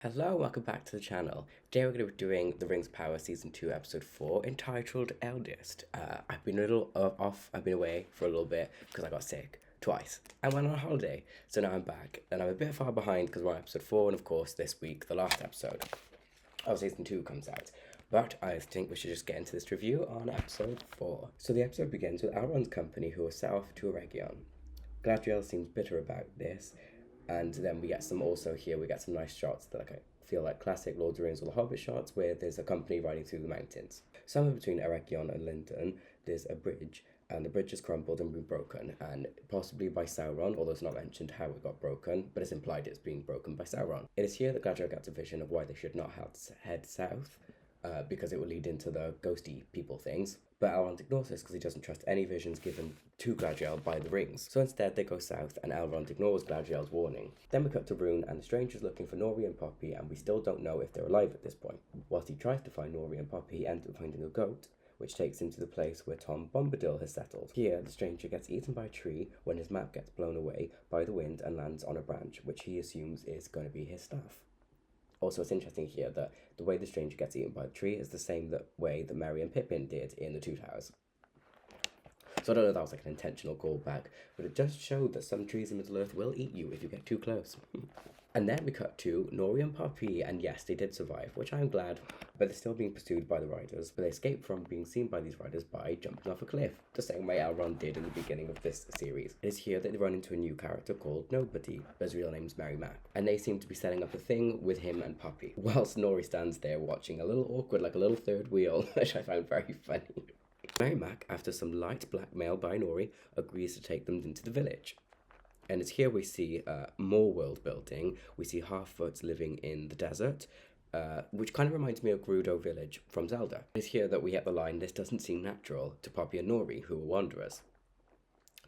Hello, welcome back to the channel. Today we're going to be doing The Rings of Power Season 2 Episode 4 entitled Eldest. I've been a little off, I've been away for a little bit because I got sick twice. I went on holiday, so now I'm back and I'm a bit far behind because we're on Episode 4 and of course this week the last episode of Season 2 comes out. But I think we should just get into this review on Episode 4. So the episode begins with Elrond's company who are set off to Eregion. Galadriel seems bitter about this. And then we get some nice shots that I feel like classic Lord of the Rings or The Hobbit shots where there's a company riding through the mountains. Somewhere between Eregion and Lindon, there's a bridge, and the bridge has crumbled and been broken, and possibly by Sauron, although it's not mentioned how it got broken, but it's implied it's being broken by Sauron. It is here that Galadriel gets a vision of why they should not have to head south, because it will lead into the ghosty people things. But Elrond ignores this because he doesn't trust any visions given to Galadriel by the rings. So instead they go south and Elrond ignores Galadriel's warning. Then we cut to Rune and the stranger's looking for Nori and Poppy, and we still don't know if they're alive at this point. Whilst he tries to find Nori and Poppy, he ends up finding a goat, which takes him to the place where Tom Bombadil has settled. Here, the stranger gets eaten by a tree when his map gets blown away by the wind and lands on a branch, which he assumes is going to be his staff. Also, it's interesting here that the way the stranger gets eaten by the tree is the same way that Merry and Pippin did in the Two Towers. So I don't know if that was like an intentional callback, but it just showed that some trees in Middle-earth will eat you if you get too close. And then we cut to Nori and Poppy, and yes, they did survive, which I'm glad, but they're still being pursued by the riders, but they escape from being seen by these riders by jumping off a cliff, the same way Elrond did in the beginning of this series. It is here that they run into a new character called Nobody, but his real name's Merry Mac, and they seem to be setting up a thing with him and Poppy, whilst Nori stands there watching a little awkward, like a little third wheel, which I found very funny. Merry Mac, after some light blackmail by Nori, agrees to take them into the village. And it's here we see more world building. We see Half-Foots living in the desert, which kind of reminds me of Gerudo Village from Zelda. It's here that we get the line, "This doesn't seem natural," to Poppy and Nori, who are wanderers.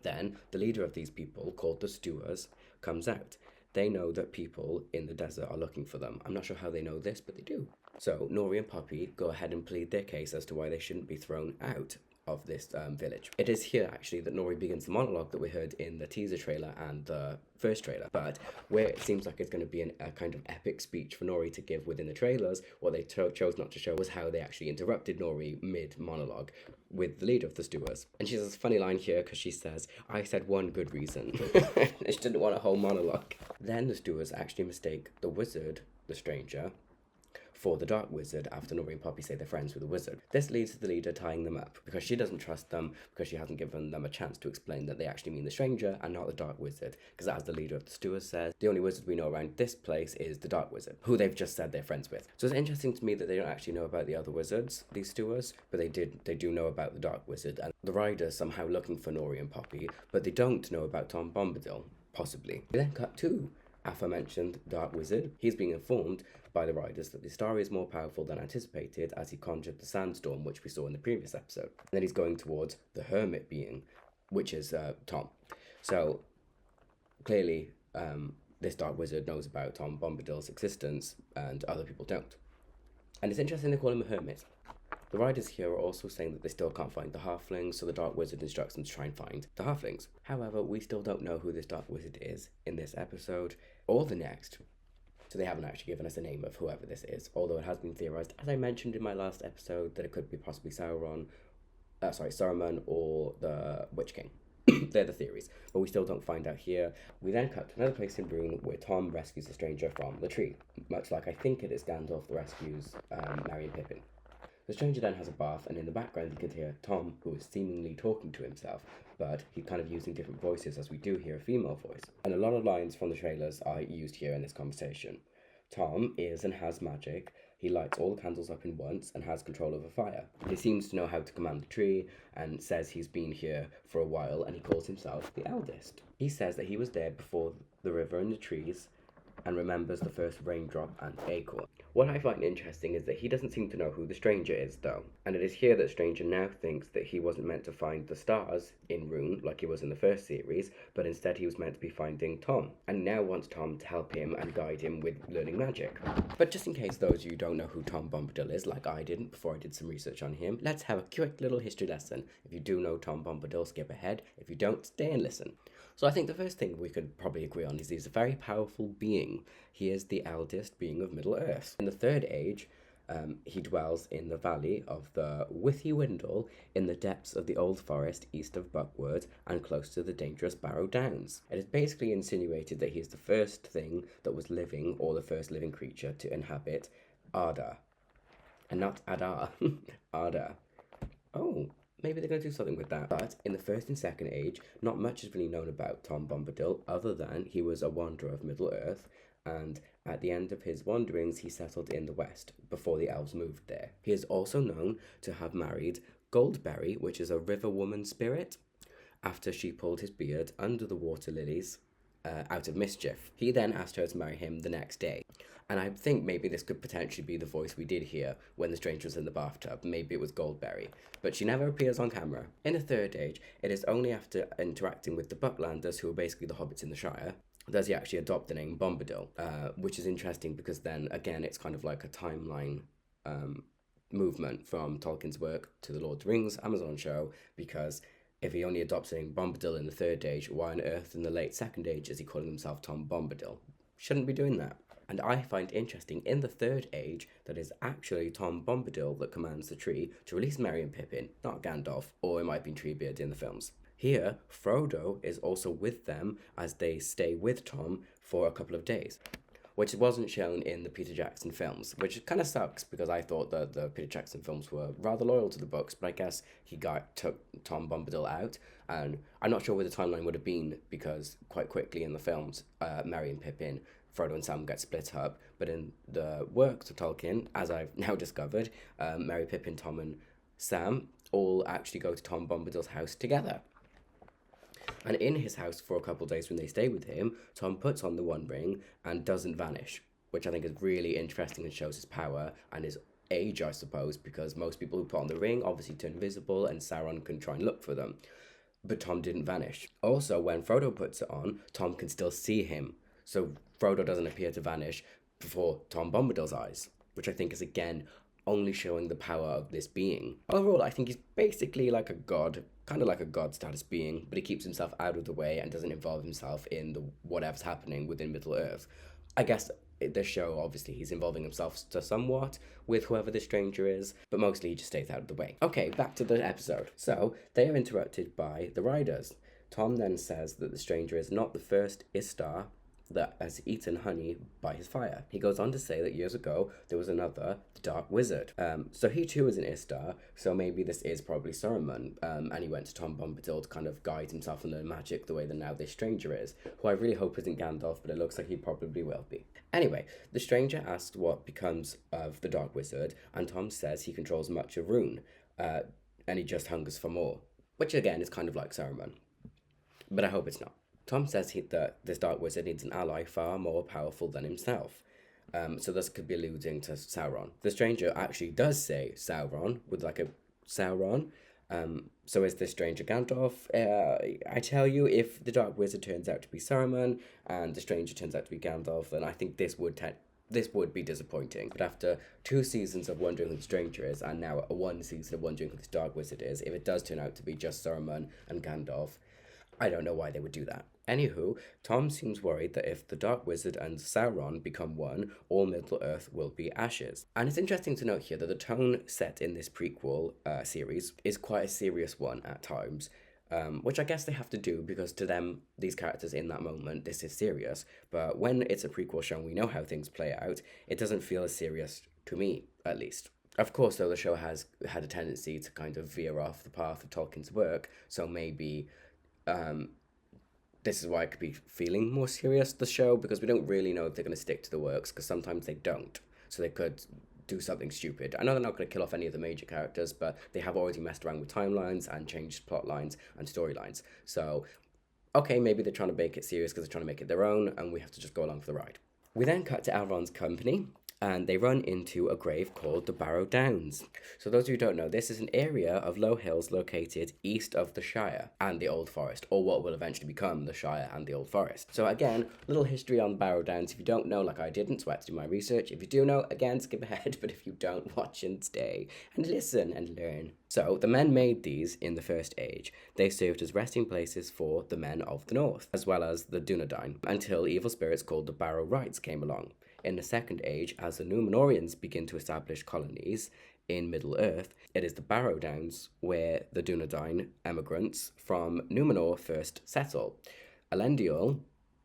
Then, the leader of these people, called the Stewards, comes out. They know that people in the desert are looking for them. I'm not sure how they know this, but they do. So, Nori and Poppy go ahead and plead their case as to why they shouldn't be thrown out of this village. It is here actually that Nori begins the monologue that we heard in the teaser trailer and the first trailer, but where it seems like it's going to be a kind of epic speech for Nori to give within the trailers, what they chose not to show was how they actually interrupted Nori mid-monologue with the leader of the Stewards. And she has a funny line here because she says, "I said one good reason." She didn't want a whole monologue. Then the Stewards actually mistake the wizard, the stranger, for the Dark Wizard after Nori and Poppy say they're friends with the wizard. This leads to the leader tying them up because she doesn't trust them because she hasn't given them a chance to explain that they actually mean the stranger and not the Dark Wizard, because as the leader of the Stewards says, the only wizard we know around this place is the Dark Wizard, who they've just said they're friends with. So it's interesting to me that they don't actually know about the other wizards, these Stewards, but they do know about the Dark Wizard, and the riders somehow looking for Nori and Poppy, but they don't know about Tom Bombadil, possibly. We then cut to aforementioned Dark Wizard. He's being informed by the riders that the star is more powerful than anticipated as he conjured the sandstorm, which we saw in the previous episode. And then he's going towards the hermit being, which is Tom. So clearly this Dark Wizard knows about Tom Bombadil's existence and other people don't. And it's interesting they call him a hermit. The riders here are also saying that they still can't find the halflings, so the Dark Wizard instructs them to try and find the halflings. However, we still don't know who this Dark Wizard is in this episode or the next. So they haven't actually given us a name of whoever this is, although it has been theorized, as I mentioned in my last episode, that it could be possibly Saruman or the Witch King. They're the theories, but we still don't find out here. We then cut to another place in Brune where Tom rescues the stranger from the tree, much like I think it is Gandalf that rescues Merry and Pippin. The stranger then has a bath, and in the background you can hear Tom, who is seemingly talking to himself, but he's kind of using different voices, as we do hear a female voice. And a lot of lines from the trailers are used here in this conversation. Tom is and has magic. He lights all the candles up in once and has control over fire. He seems to know how to command the tree and says he's been here for a while, and he calls himself the Eldest. He says that he was there before the river and the trees and remembers the first raindrop and acorn. What I find interesting is that he doesn't seem to know who the stranger is, though. And it is here that stranger now thinks that he wasn't meant to find the stars in Rune like he was in the first series, but instead he was meant to be finding Tom. And now wants Tom to help him and guide him with learning magic. But just in case those of you don't know who Tom Bombadil is, like I didn't before I did some research on him, let's have a quick little history lesson. If you do know Tom Bombadil, skip ahead. If you don't, stay and listen. So I think the first thing we could probably agree on is he's a very powerful being. He is the eldest being of Middle Earth. In the Third Age, he dwells in the valley of the Withy Windle, in the depths of the old forest east of Buckwood and close to the dangerous Barrow Downs. It is basically insinuated that he is the first thing that was living, or the first living creature to inhabit Arda. And not Adar, Arda. Oh, maybe they're going to do something with that. But in the First and Second Age, not much is really known about Tom Bombadil other than he was a wanderer of Middle Earth, and at the end of his wanderings he settled in the West before the elves moved there. He is also known to have married Goldberry, which is a river woman spirit, after she pulled his beard under the water lilies out of mischief. He then asked her to marry him the next day. And I think maybe this could potentially be the voice we did hear when the stranger was in the bathtub. Maybe it was Goldberry. But she never appears on camera. In the Third Age, it is only after interacting with the Bucklanders, who are basically the hobbits in the Shire, does he actually adopt the name Bombadil, which is interesting because then, again, it's kind of like a timeline movement from Tolkien's work to the Lord of the Rings Amazon show, because if he only adopts the name Bombadil in the Third Age, why on earth in the late Second Age is he calling himself Tom Bombadil? Shouldn't be doing that. And I find interesting in the Third Age that it's actually Tom Bombadil that commands the tree to release Merry and Pippin, not Gandalf, or it might have been Treebeard in the films. Here, Frodo is also with them as they stay with Tom for a couple of days, which wasn't shown in the Peter Jackson films, which kind of sucks because I thought that the Peter Jackson films were rather loyal to the books, but I guess he took Tom Bombadil out, and I'm not sure where the timeline would have been because quite quickly in the films, Merry and Pippin, Frodo and Sam get split up, but in the works of Tolkien, as I've now discovered, Merry, Pippin, Tom and Sam all actually go to Tom Bombadil's house together. And in his house for a couple of days when they stay with him, Tom puts on the One Ring and doesn't vanish, which I think is really interesting and shows his power and his age, I suppose, because most people who put on the ring obviously turn invisible and Sauron can try and look for them. But Tom didn't vanish. Also, when Frodo puts it on, Tom can still see him. So Frodo doesn't appear to vanish before Tom Bombadil's eyes, which I think is, again, only showing the power of this being. Overall, I think he's basically like a god, kind of like a god status being, but he keeps himself out of the way and doesn't involve himself in the whatever's happening within Middle Earth. I guess this show, obviously, he's involving himself to somewhat with whoever the stranger is, but mostly he just stays out of the way. Okay, back to the episode. So, they are interrupted by the riders. Tom then says that the stranger is not the first Istar that has eaten honey by his fire. He goes on to say that years ago there was another, the Dark Wizard. So he too is an Istar, so maybe this is probably Saruman, and he went to Tom Bombadil to kind of guide himself and learn magic the way that now this stranger is, who I really hope isn't Gandalf, but it looks like he probably will be. Anyway, the stranger asked what becomes of the Dark Wizard, and Tom says he controls much of Rune, and he just hungers for more, which again is kind of like Saruman, but I hope it's not. Tom says that this Dark Wizard needs an ally far more powerful than himself. So this could be alluding to Sauron. The stranger actually does say Sauron, with like a Sauron. So is this stranger Gandalf? I tell you, if the Dark Wizard turns out to be Saruman, and the stranger turns out to be Gandalf, then I think this would be disappointing. But after 2 seasons of wondering who the stranger is, and now 1 season of wondering who this Dark Wizard is, if it does turn out to be just Saruman and Gandalf, I don't know why they would do that. Anywho, Tom seems worried that if the Dark Wizard and Sauron become one, all Middle-earth will be ashes. And it's interesting to note here that the tone set in this prequel series is quite a serious one at times, which I guess they have to do because to them, these characters in that moment, this is serious. But when it's a prequel show and we know how things play out, it doesn't feel as serious to me, at least. Of course, though, the show has had a tendency to kind of veer off the path of Tolkien's work, so maybe this is why I could be feeling more serious, the show, because we don't really know if they're going to stick to the works, because sometimes they don't. So they could do something stupid. I know they're not going to kill off any of the major characters, but they have already messed around with timelines and changed plot lines and storylines. So, okay, maybe they're trying to make it serious because they're trying to make it their own, and we have to just go along for the ride. We then cut to Elrond's company, and they run into a grave called the Barrow Downs. So those who don't know, this is an area of low hills located east of the Shire and the Old Forest, or what will eventually become the Shire and the Old Forest. So again, little history on the Barrow Downs. If you don't know, like I didn't, so I had to do my research. If you do know, again, skip ahead, but if you don't, watch and stay and listen and learn. So the men made these in the First Age. They served as resting places for the men of the North, as well as the Dunedain, until evil spirits called the Barrow Rights came along. In the Second Age, as the Númenóreans begin to establish colonies in Middle-earth, it is the Barrow Downs where the Dunedain emigrants from Númenor first settle. Elendil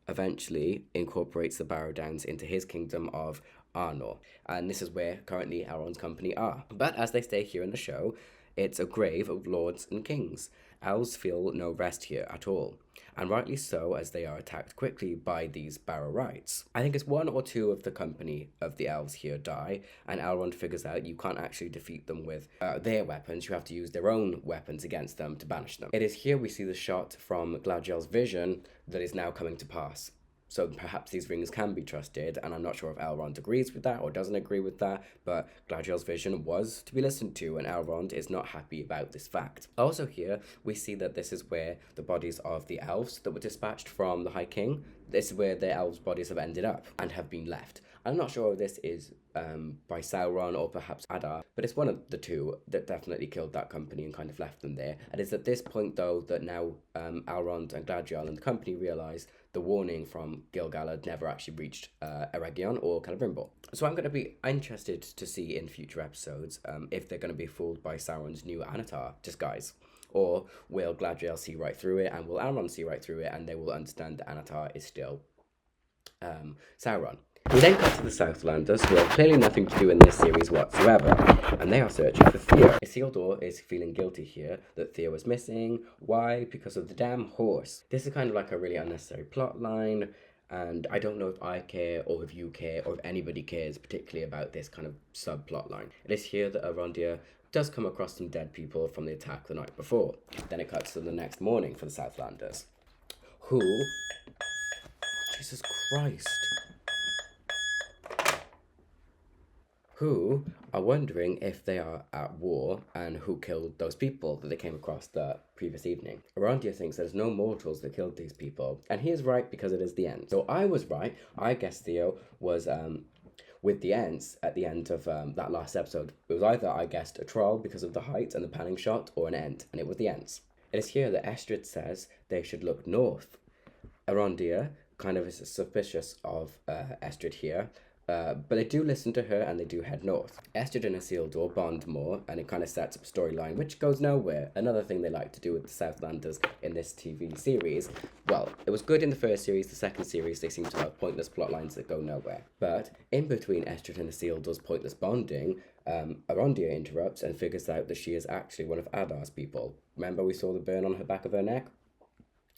eventually incorporates the Barrow Downs into his kingdom of Arnor, and this is where currently Elrond's company are. But as they stay here in the show, it's a grave of lords and kings. Elves feel no rest here at all, and rightly so, as they are attacked quickly by these Barrow Rights. I think it's one or two of the company of the elves here die, and Elrond figures out you can't actually defeat them with their weapons, you have to use their own weapons against them to banish them. It is here we see the shot from Gladiel's vision that is now coming to pass. So perhaps these rings can be trusted, and I'm not sure if Elrond agrees with that or doesn't agree with that, but Gladiel's vision was to be listened to, and Elrond is not happy about this fact. Also here, we see that this is where the bodies of the elves that were dispatched from the High King, this is where the elves' bodies have ended up and have been left. I'm not sure if this is by Sauron or perhaps Adar, but it's one of the two that definitely killed that company and kind of left them there. And it's at this point, though, that now Elrond and Gladiel and the company realise the warning from Gil-galad never actually reached Eregion or Celebrimbor. So I'm going to be interested to see in future episodes if they're going to be fooled by Sauron's new Anatar disguise. Or will Gladiel see right through it, and will Elrond see right through it, and they will understand that Anatar is still Sauron. We then cut to the Southlanders, who have clearly nothing to do in this series whatsoever, and they are searching for Theo. Isildur is feeling guilty here that Theo is missing. Why? Because of the damn horse. This is kind of like a really unnecessary plot line, and I don't know if I care, or if you care, or if anybody cares particularly about this kind of subplot line. It is here that Arondir does come across some dead people from the attack the night before. Then it cuts to the next morning for the Southlanders, who... Jesus Christ... who are wondering if they are at war and who killed those people that they came across the previous evening. Arondir thinks there's no mortals that killed these people, and he is right because it is the Ents. So I was right. I guess Theo was with the Ents at the end of that last episode. It was either, I guessed, a troll because of the height and the panning shot, or an Ent, and it was the Ents. It is here that Estrid says they should look north. Arondir kind of is suspicious of Estrid here, but they do listen to her and they do head north. Estrid and Isildur bond more, and it kind of sets up a storyline which goes nowhere. Another thing they like to do with the Southlanders in this TV series. Well, it was good in the first series. The second series, they seem to have pointless plot lines that go nowhere. But in between Estrid and Isildur's pointless bonding, Arondir interrupts and figures out that she is actually one of Adar's people. Remember we saw the burn on her back of her neck?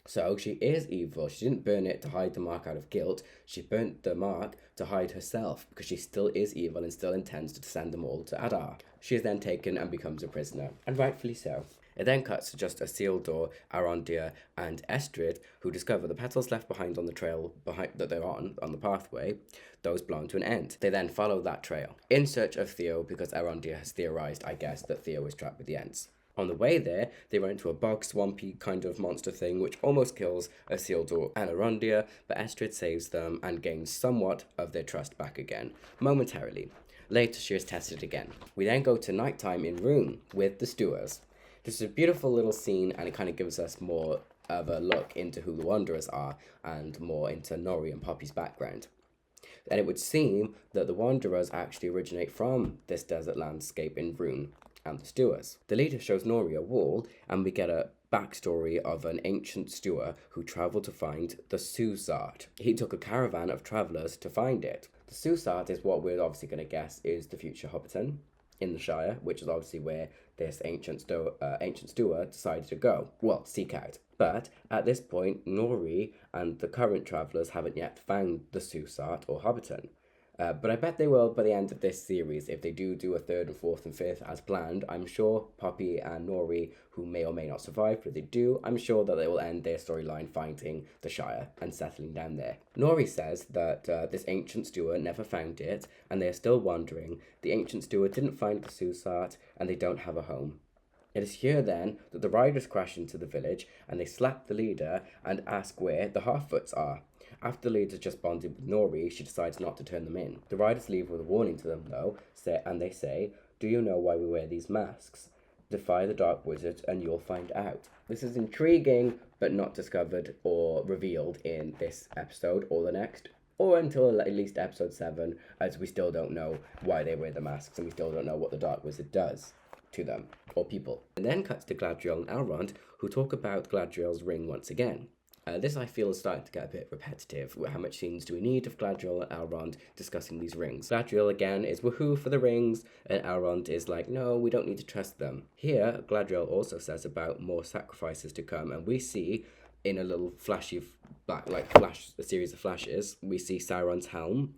So she is evil. She didn't burn it to hide the mark out of guilt. She burnt the mark to hide herself, because she still is evil and still intends to send them all to Adar. She is then taken and becomes a prisoner, and rightfully so. It then cuts to just Isildur, Arondir, and Estrid, who discover the petals left behind on the trail that they're on the pathway, those belong to an Ent. They then follow that trail, in search of Theo, because Arondir has theorized, I guess, that Theo is trapped with the Ents. On the way there, they run into a bog swampy kind of monster thing which almost kills Isildur and Arondir, but Estrid saves them and gains somewhat of their trust back again, momentarily. Later, she is tested again. We then go to nighttime in Rune with the Stewards. This is a beautiful little scene, and it kind of gives us more of a look into who the Wanderers are and more into Nori and Poppy's background. And it would seem that the Wanderers actually originate from this desert landscape in Rune and the Stewards. The leader shows Nori a wall, and we get a backstory of an ancient Steward who travelled to find the Susart. He took a caravan of travellers to find it. The Susart is what we're obviously going to guess is the future Hobbiton in the Shire, which is obviously where this ancient Steward decided to go. Well, seek out. But at this point, Nori and the current travellers haven't yet found the Susart or Hobbiton. But I bet they will by the end of this series. If they do a third and fourth and fifth as planned, I'm sure Poppy and Nori, who may or may not survive, but if they do, I'm sure that they will end their storyline finding the Shire and settling down there. Nori says that this ancient steward never found it, and they are still wandering. The ancient steward didn't find the Susat, and they don't have a home. It is here then that the riders crash into the village, and they slap the leader and ask where the Half-Foots are. After the leader just bonded with Nori, she decides not to turn them in. The riders leave with a warning to them, though, and they say, "Do you know why we wear these masks? Defy the Dark Wizard and you'll find out." This is intriguing, but not discovered or revealed in this episode or the next, or until at least episode 7, as we still don't know why they wear the masks, and we still don't know what the Dark Wizard does to them, or people. And then cuts to Galadriel and Elrond, who talk about Galadriel's ring once again. This, I feel, is starting to get a bit repetitive. How much scenes do we need of Galadriel and Elrond discussing these rings? Galadriel, again, is woohoo for the rings, and Elrond is like, no, we don't need to trust them. Here, Galadriel also says about more sacrifices to come, and we see, in a little flashy, a series of flashes, we see Sauron's helm,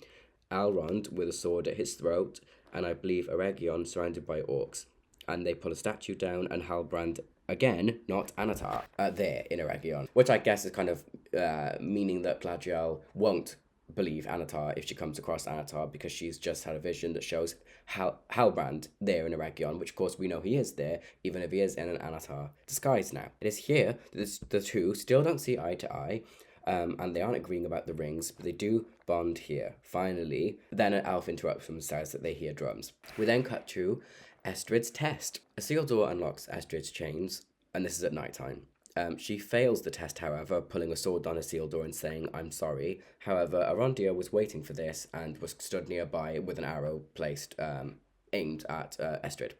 Elrond with a sword at his throat, and I believe Eregion surrounded by orcs. And they pull a statue down, and Halbrand, again, not Anatar, there in Eregion. Which I guess is kind of meaning that Galadriel won't believe Anatar if she comes across Anatar, because she's just had a vision that shows Halbrand there in Eregion, which of course we know he is there, even if he is in an Anatar disguise now. It is here that the two still don't see eye to eye, and they aren't agreeing about the rings, but they do bond here. Finally, then an elf interrupts them and says that they hear drums. We then cut to Estrid's test. Isildur unlocks Estrid's chains, and this is at night time. She fails the test, however, pulling a sword on Isildur and saying, "I'm sorry." However, Arondir was waiting for this and was stood nearby with an arrow placed, aimed at Estrid,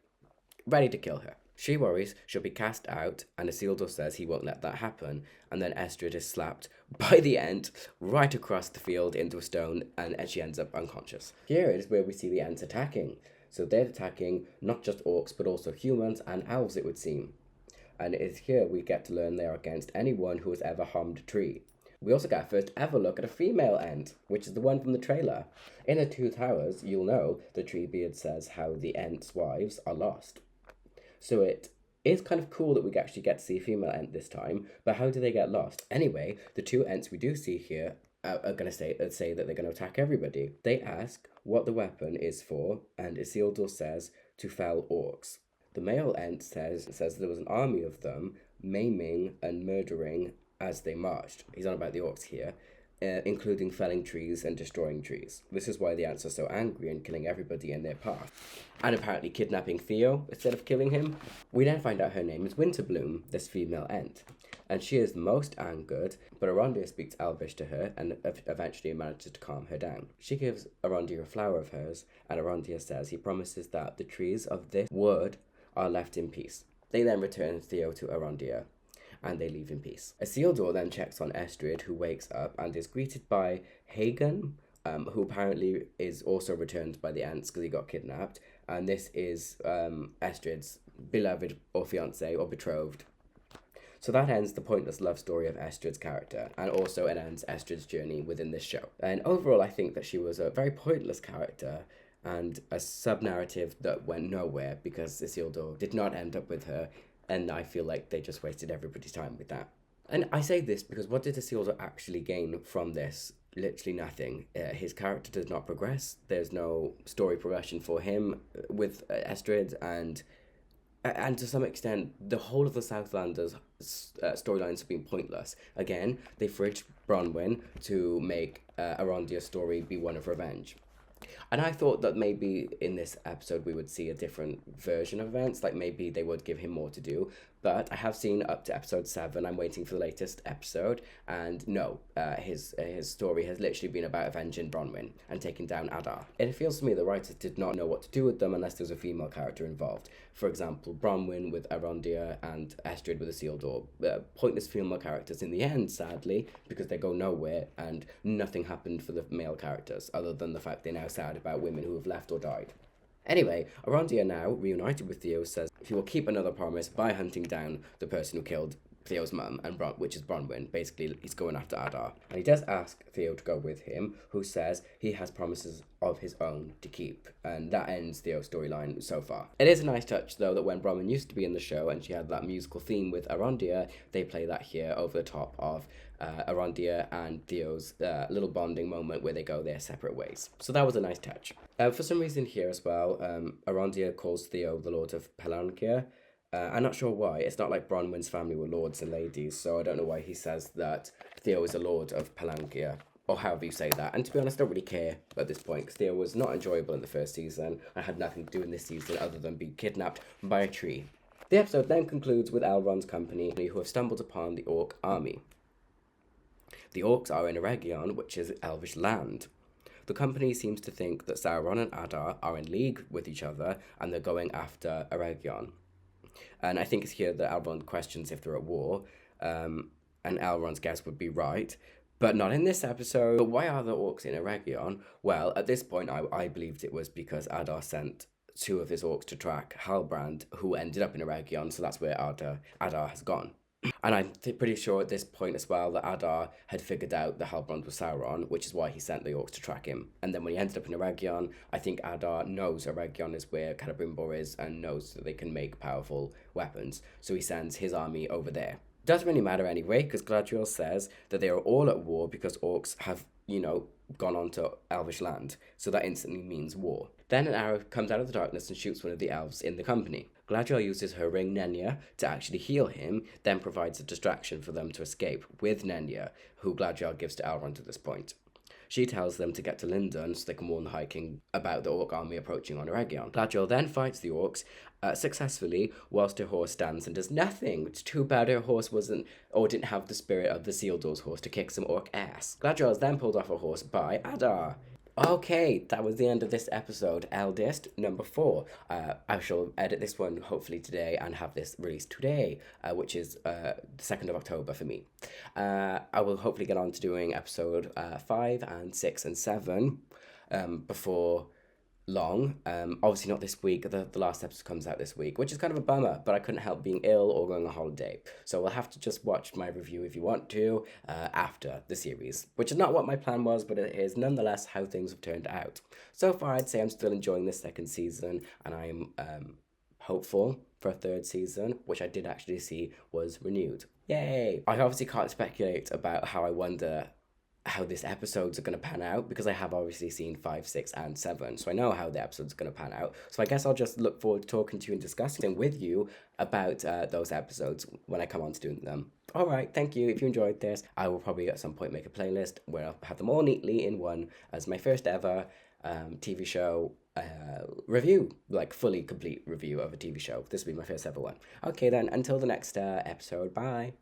ready to kill her. She worries she'll be cast out, and Isildur says he won't let that happen, and then Estrid is slapped by the Ent right across the field into a stone, and she ends up unconscious. Here is where we see the Ents attacking. So they're attacking not just orcs, but also humans and elves, it would seem. And it's here we get to learn they are against anyone who has ever harmed a tree. We also get a first ever look at a female Ent, which is the one from the trailer. In the Two Towers, you'll know the Treebeard says how the Ent's wives are lost. So it is kind of cool that we actually get to see a female Ent this time, but how do they get lost? Anyway, the two Ents we do see here are going to say that they're going to attack everybody. They ask what the weapon is for, and Isildur says to fell orcs. The male Ent says there was an army of them, maiming and murdering as they marched. He's on about the orcs here, including felling trees and destroying trees. This is why the Ents are so angry and killing everybody in their path. And apparently kidnapping Theo instead of killing him. We then find out her name is Winterbloom, this female Ent. And she is the most angered, but Arondir speaks Elvish to her and eventually manages to calm her down. She gives Arondir a flower of hers, and Arondir says he promises that the trees of this wood are left in peace. They then return Theo to Arondir, and they leave in peace. Isildur then checks on Estrid, who wakes up and is greeted by Hagen, who apparently is also returned by the Ents because he got kidnapped, and this is Estrid's beloved or fiancé or betrothed. So that ends the pointless love story of Estrid's character, and also it ends Estrid's journey within this show. And overall, I think that she was a very pointless character, and a sub-narrative that went nowhere because Isildur did not end up with her, and I feel like they just wasted everybody's time with that. And I say this because what did Isildur actually gain from this? Literally nothing. His character does not progress. There's no story progression for him with Estrid, and to some extent, the whole of the Southlanders' storylines have been pointless. Again, they fridged Bronwyn to make Arondir's story be one of revenge. And I thought that maybe in this episode we would see a different version of events, like maybe they would give him more to do. But I have seen up to episode 7. I'm waiting for the latest episode, and no, his story has literally been about avenging Bronwyn and taking down Adar. It feels to me the writers did not know what to do with them unless there was a female character involved. For example, Bronwyn with Arondir and Estrid with Isildur. Pointless female characters in the end, sadly, because they go nowhere and nothing happened for the male characters, other than the fact they're now sad about women who have left or died. Anyway, Arondir now, reunited with Theo, says he will keep another promise by hunting down the person who killed Theo's mum, and which is Bronwyn. Basically, he's going after Adar. And he does ask Theo to go with him, who says he has promises of his own to keep. And that ends Theo's storyline so far. It is a nice touch, though, that when Bronwyn used to be in the show and she had that musical theme with Arondia, they play that here over the top of Arondia and Theo's little bonding moment where they go their separate ways. So that was a nice touch. For some reason here as well, Arondia calls Theo the Lord of Palankia. I'm not sure why. It's not like Bronwyn's family were lords and ladies, so I don't know why he says that Theo is a lord of Palankia, or however you say that. And to be honest, I don't really care at this point, because Theo was not enjoyable in the first season. I had nothing to do in this season other than be kidnapped by a tree. The episode then concludes with Elrond's company, who have stumbled upon the Orc army. The Orcs are in Eregion, which is Elvish land. The company seems to think that Sauron and Adar are in league with each other, and they're going after Eregion. And I think it's here that Elrond questions if they're at war, and Elrond's guess would be right, but not in this episode. But why are the orcs in Eregion? Well, at this point, I believed it was because Adar sent 2 of his orcs to track Halbrand, who ended up in Eregion, so that's where Adar has gone. And I'm pretty sure at this point as well that Adar had figured out that Halbrand was Sauron, which is why he sent the orcs to track him. And then when he ended up in Eregion, I think Adar knows Eregion is where Celebrimbor is and knows that they can make powerful weapons. So he sends his army over there. Doesn't really matter anyway, because Galadriel says that they are all at war because orcs have, gone on to Elvish land. So that instantly means war. Then an arrow comes out of the darkness and shoots one of the elves in the company. Galadriel uses her ring Nenya to actually heal him, then provides a distraction for them to escape with Nenya, who Galadriel gives to Elrond at this point. She tells them to get to Lindon so they can warn the High King about the orc army approaching on Eregion. Galadriel then fights the orcs successfully whilst her horse stands and does nothing. It's too bad her horse didn't have the spirit of the Isildur's horse to kick some orc ass. Galadriel is then pulled off her horse by Adar. Okay, that was the end of this episode, Eldest, number 4. I shall edit this one hopefully today and have this released today, which is the 2nd of October for me. I will hopefully get on to doing episode 5 and 6 and 7 before long. Obviously not this week. The last episode comes out this week, which is kind of a bummer, but I couldn't help being ill or going on holiday. So we'll have to just watch my review if you want to after the series, which is not what my plan was, but it is nonetheless how things have turned out. So far, I'd say I'm still enjoying this 2nd season, and I'm hopeful for a 3rd season, which I did actually see was renewed. Yay! I obviously can't speculate about how I wonder how this episodes are going to pan out, because I have obviously seen 5, 6, and 7, so I know how the episodes are going to pan out. So I guess I'll just look forward to talking to you and discussing with you about those episodes when I come on to doing them. Alright, thank you. If you enjoyed this, I will probably at some point make a playlist where I'll have them all neatly in one as my first ever TV show review, like fully complete review of a TV show. This will be my first ever one. Okay then, until the next episode, bye.